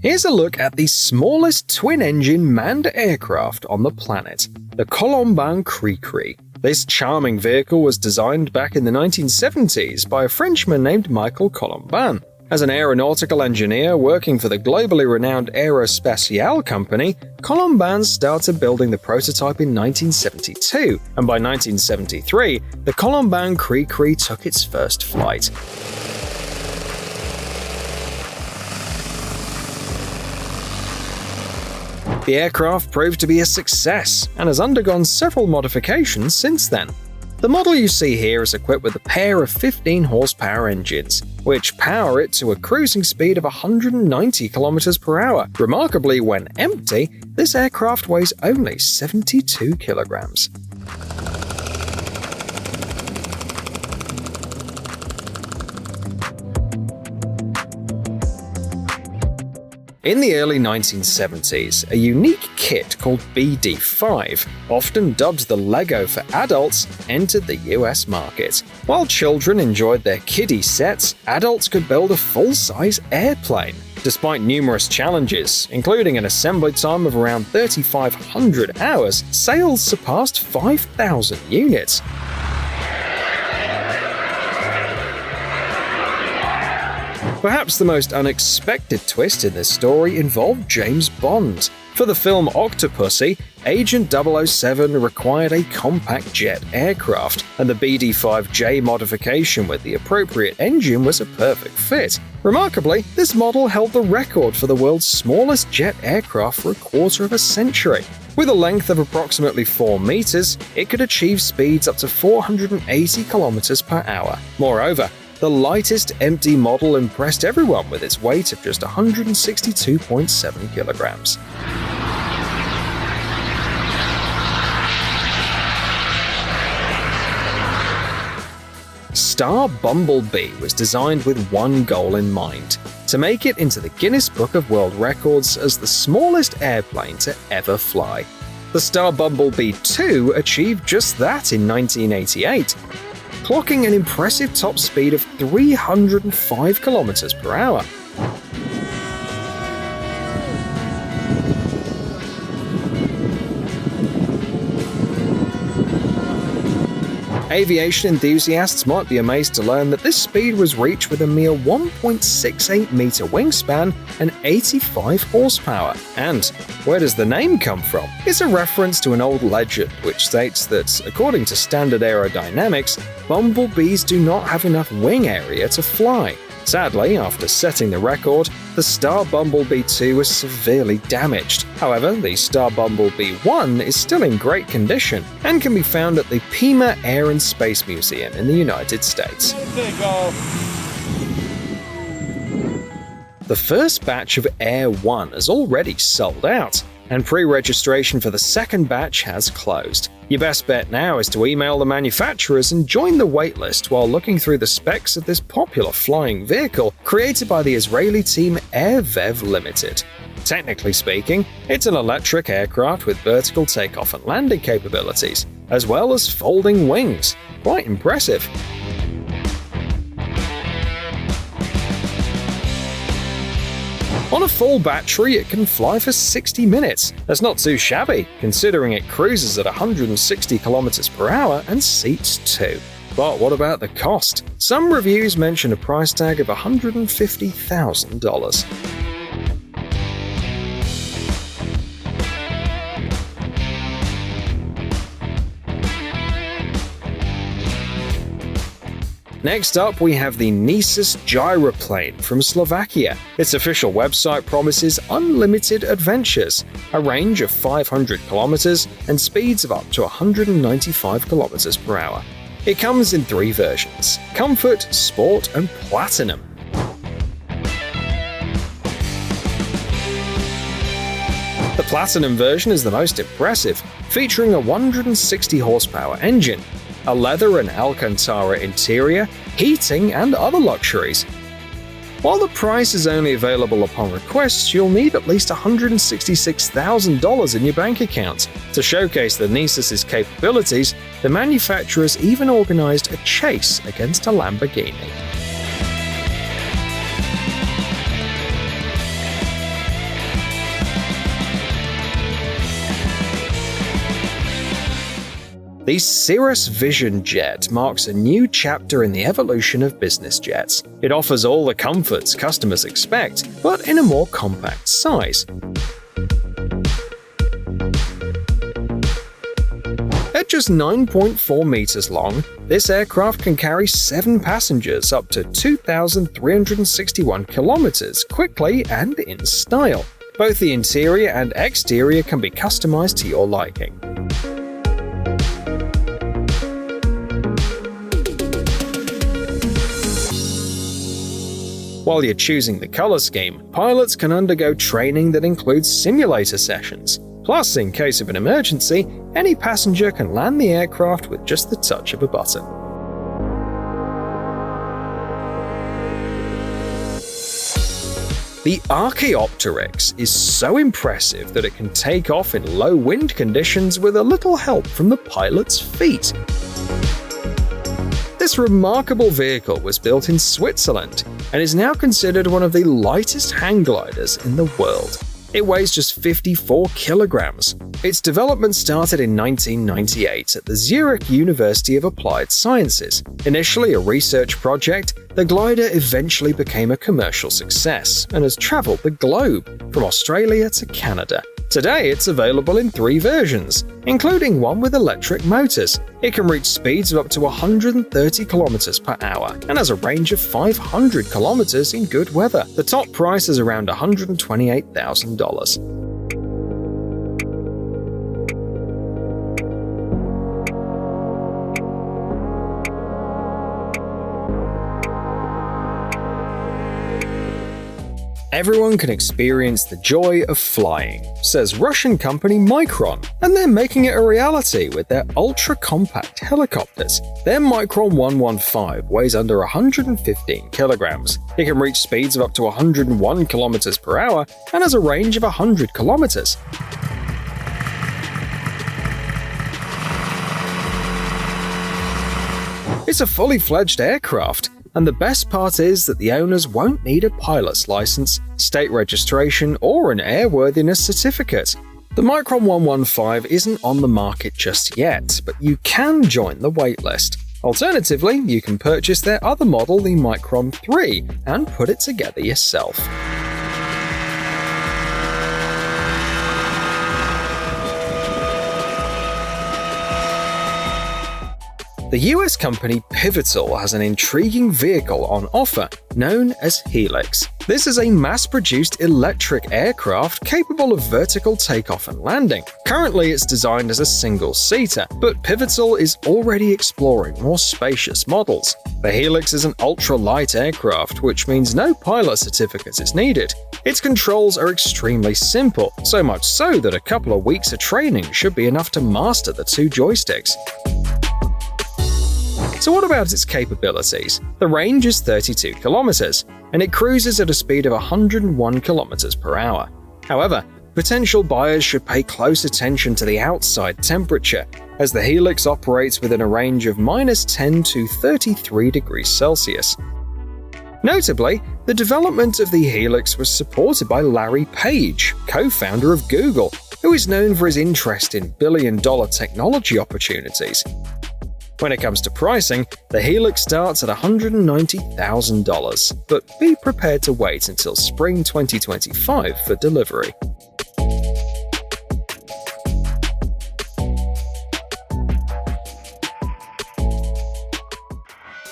Here's a look at the smallest twin-engine manned aircraft on the planet, the Colombin Cri-Cri. This charming vehicle was designed back in the 1970s by a Frenchman named Michael Colombin. As an aeronautical engineer working for the globally renowned Aerospatiale company, Colombin started building the prototype in 1972, and by 1973, the Colombin Cri-Cri took its first flight. The aircraft proved to be a success and has undergone several modifications since then. The model you see here is equipped with a pair of 15 horsepower engines, which power it to a cruising speed of 190 km per hour. Remarkably, when empty, this aircraft weighs only 72 kilograms. In the early 1970s, a unique kit called BD5, often dubbed the Lego for adults, entered the US market. While children enjoyed their kiddie sets, adults could build a full-size airplane. Despite numerous challenges, including an assembly time of around 3,500 hours, sales surpassed 5,000 units. Perhaps the most unexpected twist in this story involved James Bond. For the film Octopussy, Agent 007 required a compact jet aircraft, and the BD-5J modification with the appropriate engine was a perfect fit. Remarkably, this model held the record for the world's smallest jet aircraft for a quarter of a century. With a length of approximately 4 meters, it could achieve speeds up to 480 kilometers per hour. Moreover, the lightest empty model impressed everyone with its weight of just 162.7 kilograms. Star Bumblebee was designed with one goal in mind: to make it into the Guinness Book of World Records as the smallest airplane to ever fly. The Star Bumblebee 2 achieved just that in 1988. Clocking an impressive top speed of 305 km per hour. Aviation enthusiasts might be amazed to learn that this speed was reached with a mere 1.68 meter wingspan and 85 horsepower. And where does the name come from? It's a reference to an old legend which states that, according to standard aerodynamics, bumblebees do not have enough wing area to fly. Sadly, after setting the record, the Star Bumblebee 2 was severely damaged. However, the Star Bumblebee 1 is still in great condition and can be found at the Pima Air and Space Museum in the United States. The first batch of Air 1 has already sold out, and pre-registration for the second batch has closed. Your best bet now is to email the manufacturers and join the waitlist while looking through the specs of this popular flying vehicle created by the Israeli team Airvev Limited. Technically speaking, it's an electric aircraft with vertical takeoff and landing capabilities, as well as folding wings. Quite impressive. On a full battery, it can fly for 60 minutes. That's not too shabby, considering it cruises at 160 km per hour and seats 2. But what about the cost? Some reviews mention a price tag of $150,000. Next up, we have the Nisus gyroplane from Slovakia. Its official website promises unlimited adventures, a range of 500 kilometers, and speeds of up to 195 kilometers per hour. It comes in 3 versions: Comfort, Sport, and Platinum. The Platinum version is the most impressive, featuring a 160 horsepower engine, a leather and Alcantara interior, heating, and other luxuries. While the price is only available upon request, you'll need at least $166,000 in your bank account. To showcase the Nisus's capabilities, the manufacturers even organized a chase against a Lamborghini. The Cirrus Vision jet marks a new chapter in the evolution of business jets. It offers all the comforts customers expect, but in a more compact size. At just 9.4 meters long, this aircraft can carry 7 passengers up to 2,361 kilometers quickly and in style. Both the interior and exterior can be customized to your liking. While you're choosing the color scheme, pilots can undergo training that includes simulator sessions. Plus, in case of an emergency, any passenger can land the aircraft with just the touch of a button. The Archaeopteryx is so impressive that it can take off in low wind conditions with a little help from the pilot's feet. This remarkable vehicle was built in Switzerland and is now considered one of the lightest hang gliders in the world. It weighs just 54 kilograms. Its development started in 1998 at the Zurich University of Applied Sciences. Initially a research project, the glider eventually became a commercial success and has traveled the globe, from Australia to Canada. Today it's available in 3 versions, including one with electric motors. It can reach speeds of up to 130 km per hour and has a range of 500 km in good weather. The top price is around $128,000. Everyone can experience the joy of flying, says Russian company Micron, and they're making it a reality with their ultra-compact helicopters. Their Micron 115 weighs under 115 kilograms. It can reach speeds of up to 101 kilometers per hour and has a range of 100 kilometers. It's a fully fledged aircraft. And the best part is that the owners won't need a pilot's license, state registration, or an airworthiness certificate. The Micron 115 isn't on the market just yet, but you can join the waitlist. Alternatively, you can purchase their other model, the Micron 3, and put it together yourself. The US company Pivotal has an intriguing vehicle on offer, known as Helix. This is a mass-produced electric aircraft capable of vertical takeoff and landing. Currently, it's designed as a single-seater, but Pivotal is already exploring more spacious models. The Helix is an ultra-light aircraft, which means no pilot certificate is needed. Its controls are extremely simple, so much so that a couple of weeks of training should be enough to master the 2 joysticks. So what about its capabilities? The range is 32 kilometers, and it cruises at a speed of 101 kilometers per hour. However, potential buyers should pay close attention to the outside temperature, as the Helix operates within a range of -10 to 33 degrees Celsius. Notably, the development of the Helix was supported by Larry Page, co-founder of Google, who is known for his interest in billion-dollar technology opportunities. When it comes to pricing, the Helix starts at $190,000, but be prepared to wait until spring 2025 for delivery.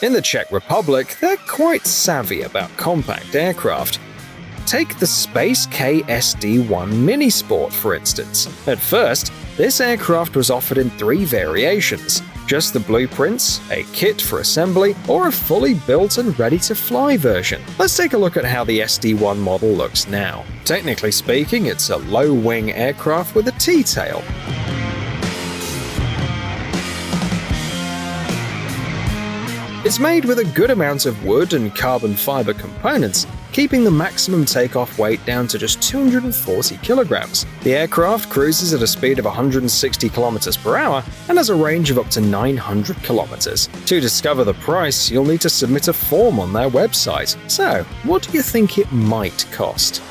In the Czech Republic, they're quite savvy about compact aircraft. Take the Space KSD-1 Minisport, for instance. At first, this aircraft was offered in 3 variations: just the blueprints, a kit for assembly, or a fully built and ready-to-fly version. Let's take a look at how the SD-1 model looks now. Technically speaking, it's a low-wing aircraft with a T-tail. It's made with a good amount of wood and carbon fiber components, keeping the maximum takeoff weight down to just 240 kilograms. The aircraft cruises at a speed of 160 kilometers per hour and has a range of up to 900 kilometers. To discover the price, you'll need to submit a form on their website. So, what do you think it might cost?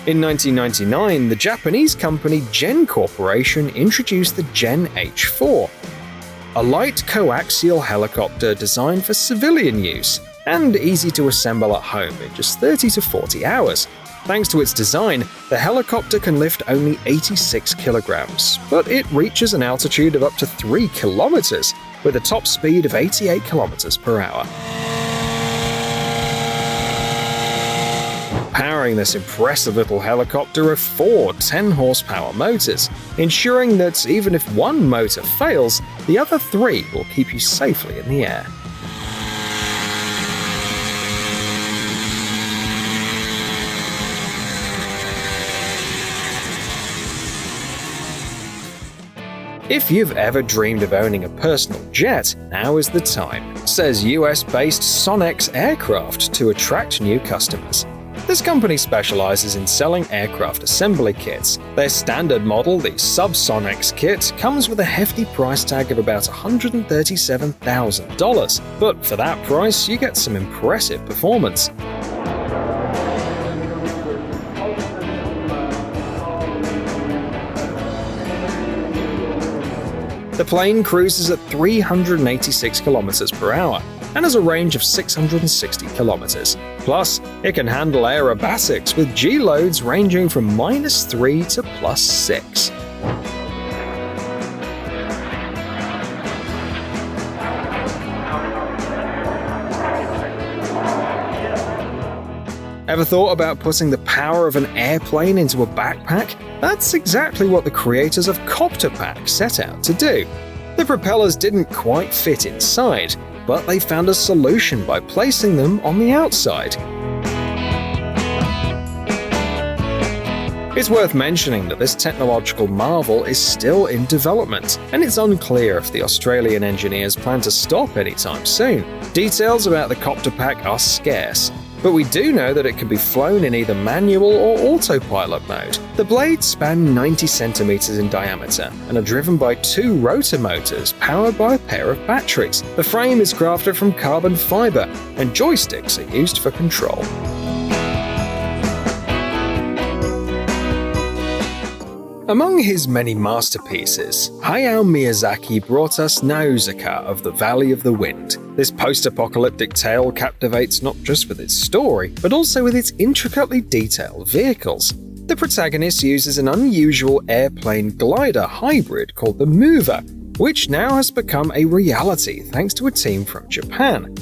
In 1999, the Japanese company Gen Corporation introduced the Gen H-4, a light coaxial helicopter designed for civilian use and easy to assemble at home in just 30 to 40 hours. Thanks to its design, the helicopter can lift only 86 kilograms, but it reaches an altitude of up to 3 kilometers with a top speed of 88 kilometers per hour. Powering this impressive little helicopter are 4 10-horsepower motors, ensuring that even if one motor fails, the other 3 will keep you safely in the air. If you've ever dreamed of owning a personal jet, now is the time, says US-based Sonex Aircraft to attract new customers. This company specializes in selling aircraft assembly kits. Their standard model, the Subsonics kit, comes with a hefty price tag of about $137,000. But for that price, you get some impressive performance. The plane cruises at 386 kilometers per hour and has a range of 660 kilometers. Plus, it can handle aerobatics with G-loads ranging from -3 to +6. Ever thought about putting the power of an airplane into a backpack? That's exactly what the creators of Copter Pack set out to do. The propellers didn't quite fit inside, but they found a solution by placing them on the outside. It's worth mentioning that this technological marvel is still in development, and it's unclear if the Australian engineers plan to stop anytime soon. Details about the Copter Pack are scarce, but we do know that it can be flown in either manual or autopilot mode. The blades span 90 centimeters in diameter and are driven by 2 rotor motors powered by a pair of batteries. The frame is crafted from carbon fiber, and joysticks are used for control. Among his many masterpieces, Hayao Miyazaki brought us Nausicaa of the Valley of the Wind. This post-apocalyptic tale captivates not just with its story, but also with its intricately detailed vehicles. The protagonist uses an unusual airplane glider hybrid called the Mover, which now has become a reality thanks to a team from Japan.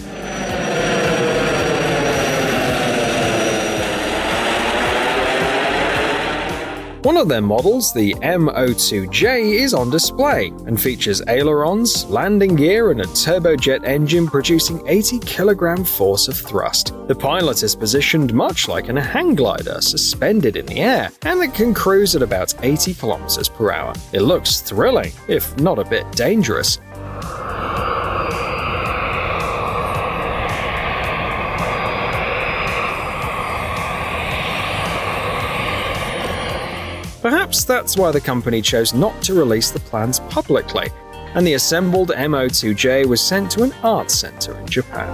One of their models, the M02J, is on display and features ailerons, landing gear, and a turbojet engine producing 80-kilogram force of thrust. The pilot is positioned much like in a hang glider, suspended in the air, and it can cruise at about 80 kilometers per hour. It looks thrilling, if not a bit dangerous. Perhaps that's why the company chose not to release the plans publicly, and the assembled M02J was sent to an art center in Japan.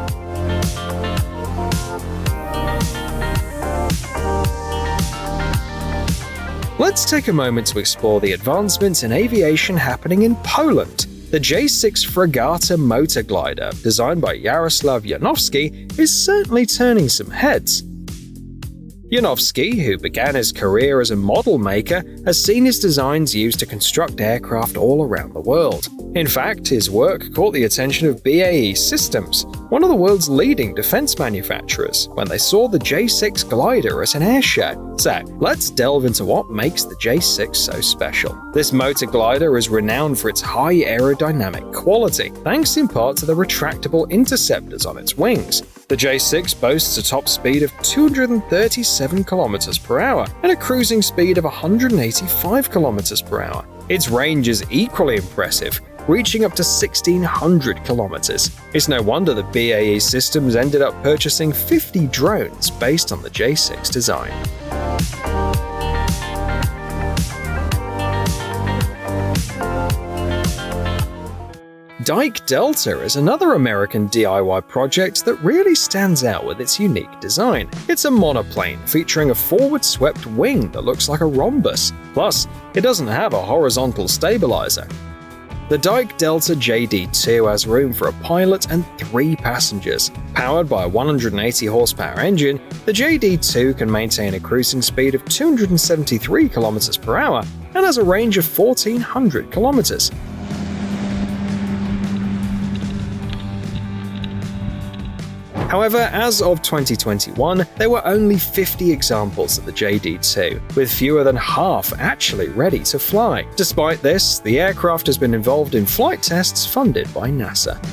Let's take a moment to explore the advancements in aviation happening in Poland. The J6 Fregata motor glider, designed by Jaroslaw Janowski, is certainly turning some heads. Janowski, who began his career as a model maker, has seen his designs used to construct aircraft all around the world. In fact, his work caught the attention of BAE Systems, one of the world's leading defense manufacturers, when they saw the J6 glider at an air show. So, let's delve into what makes the J6 so special. This motor glider is renowned for its high aerodynamic quality, thanks in part to the retractable interceptors on its wings. The J6 boasts a top speed of 237 km per hour and a cruising speed of 185 km per hour. Its range is equally impressive, reaching up to 1,600 kilometers. It's no wonder that BAE Systems ended up purchasing 50 drones based on the J6 design. Dyke Delta is another American DIY project that really stands out with its unique design. It's a monoplane featuring a forward-swept wing that looks like a rhombus. Plus, it doesn't have a horizontal stabilizer. The Dyke Delta JD2 has room for a pilot and 3 passengers. Powered by a 180 horsepower engine, the JD2 can maintain a cruising speed of 273 km per hour and has a range of 1,400 kilometers. However, as of 2021, there were only 50 examples of the JD2, with fewer than half actually ready to fly. Despite this, the aircraft has been involved in flight tests funded by NASA.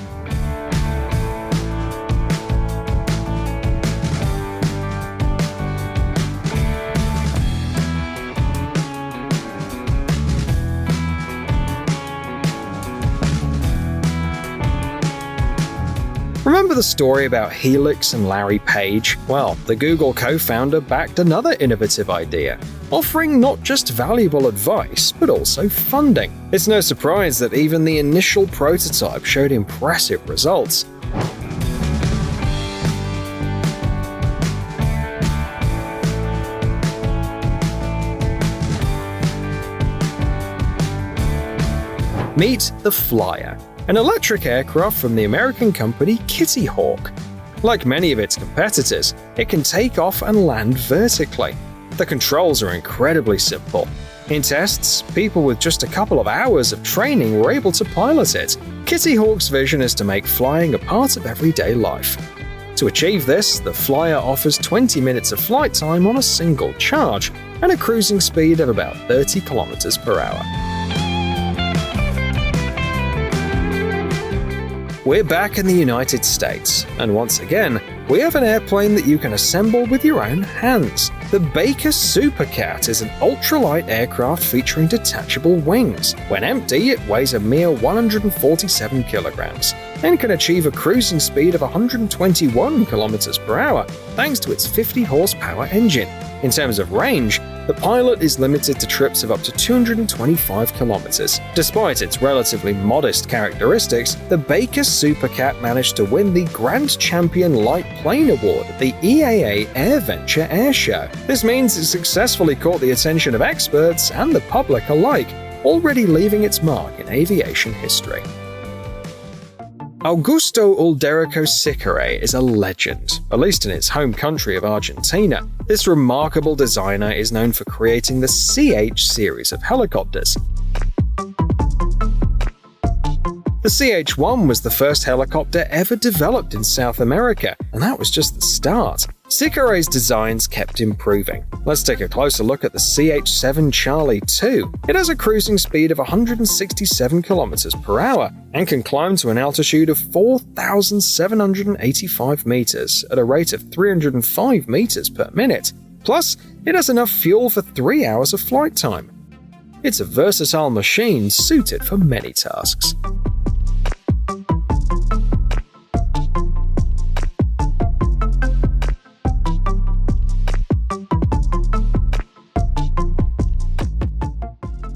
Remember the story about Helix and Larry Page? Well, the Google co-founder backed another innovative idea, offering not just valuable advice, but also funding. It's no surprise that even the initial prototype showed impressive results. Meet the Flyer, an electric aircraft from the American company Kitty Hawk. Like many of its competitors, it can take off and land vertically. The controls are incredibly simple. In tests, people with just a couple of hours of training were able to pilot it. Kitty Hawk's vision is to make flying a part of everyday life. To achieve this, the Flyer offers 20 minutes of flight time on a single charge and a cruising speed of about 30 km per hour. We're back in the United States, and once again, we have an airplane that you can assemble with your own hands. The Baker Supercat is an ultralight aircraft featuring detachable wings. When empty, it weighs a mere 147 kilograms and can achieve a cruising speed of 121 kilometers per hour thanks to its 50 horsepower engine. In terms of range, the Pilot is limited to trips of up to 225 kilometers. Despite its relatively modest characteristics, the Baker Supercat managed to win the Grand Champion Light Plane Award at the EAA AirVenture Air Show. This means it successfully caught the attention of experts and the public alike, already leaving its mark in aviation history. Augusto Ulderico Sicare is a legend, at least in its home country of Argentina. This remarkable designer is known for creating the CH series of helicopters. The CH-1 was the first helicopter ever developed in South America, and that was just the start. Sicare's designs kept improving. Let's take a closer look at the CH-7 Charlie II. It has a cruising speed of 167 kilometers per hour and can climb to an altitude of 4,785 meters at a rate of 305 meters per minute. Plus, it has enough fuel for 3 hours of flight time. It's a versatile machine suited for many tasks.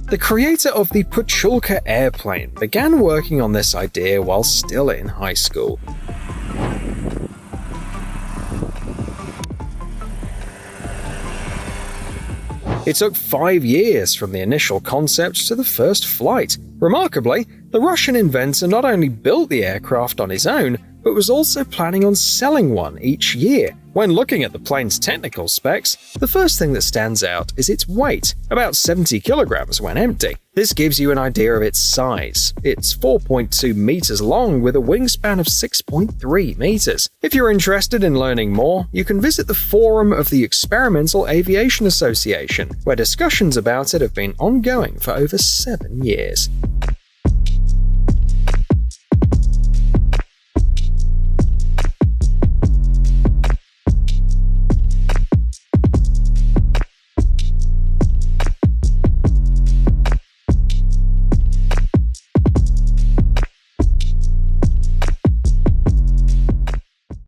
The creator of the Pachulka airplane began working on this idea while still in high school. It took 5 years from the initial concept to the first flight. Remarkably, the Russian inventor not only built the aircraft on his own, but was also planning on selling one each year. When looking at the plane's technical specs, the first thing that stands out is its weight, about 70 kilograms when empty. This gives you an idea of its size. It's 4.2 meters long with a wingspan of 6.3 meters. If you're interested in learning more, you can visit the forum of the Experimental Aviation Association, where discussions about it have been ongoing for over 7 years.